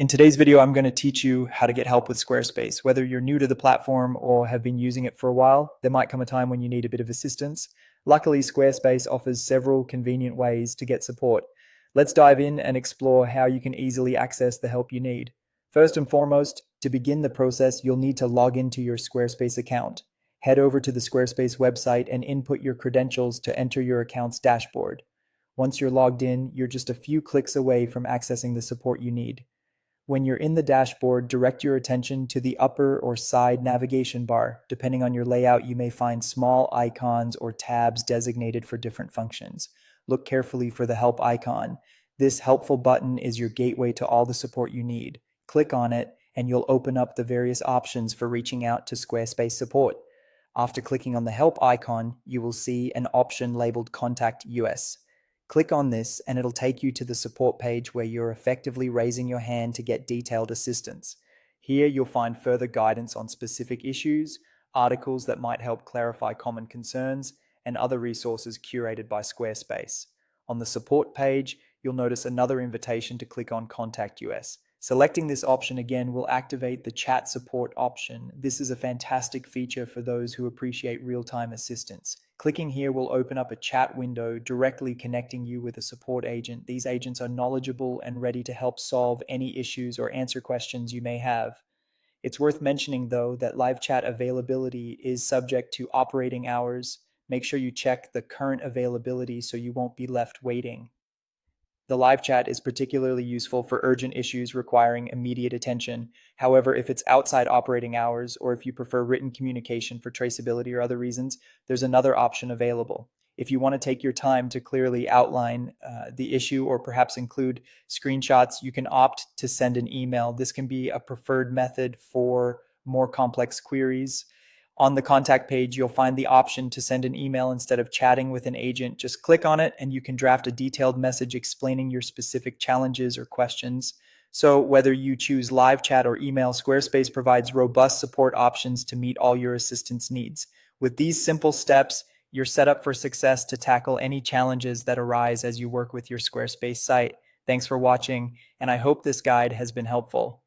In today's video, I'm going to teach you how to get help with Squarespace. Whether you're new to the platform or have been using it for a while, there might come a time when you need a bit of assistance. Luckily, Squarespace offers several convenient ways to get support. Let's dive in and explore how you can easily access the help you need. First and foremost, to begin the process, you'll need to log into your Squarespace account. Head over to the Squarespace website and input your credentials to enter your account's dashboard. Once you're logged in, you're just a few clicks away from accessing the support you need. When you're in the dashboard, direct your attention to the upper or side navigation bar. Depending on your layout, you may find small icons or tabs designated for different functions. Look carefully for the help icon. This helpful button is your gateway to all the support you need. Click on it, and you'll open up the various options for reaching out to Squarespace support. After clicking on the help icon, you will see an option labeled Contact US. Click on this and it'll take you to the support page where you're effectively raising your hand to get detailed assistance. Here you'll find further guidance on specific issues, articles that might help clarify common concerns, and other resources curated by Squarespace. On the support page, you'll notice another invitation to click on Contact US. Selecting this option again will activate the chat support option. This is a fantastic feature for those who appreciate real-time assistance. Clicking here will open up a chat window directly connecting you with a support agent. These agents are knowledgeable and ready to help solve any issues or answer questions you may have. It's worth mentioning, though, that live chat availability is subject to operating hours. Make sure you check the current availability so you won't be left waiting. The live chat is particularly useful for urgent issues requiring immediate attention. However, if it's outside operating hours or if you prefer written communication for traceability or other reasons, there's another option available. If you want to take your time to clearly outline the issue or perhaps include screenshots, you can opt to send an email. This can be a preferred method for more complex queries. On the contact page, you'll find the option to send an email instead of chatting with an agent. Just click on it and you can draft a detailed message explaining your specific challenges or questions. So whether you choose live chat or email, Squarespace provides robust support options to meet all your assistance needs. With these simple steps, you're set up for success to tackle any challenges that arise as you work with your Squarespace site. Thanks for watching, and I hope this guide has been helpful.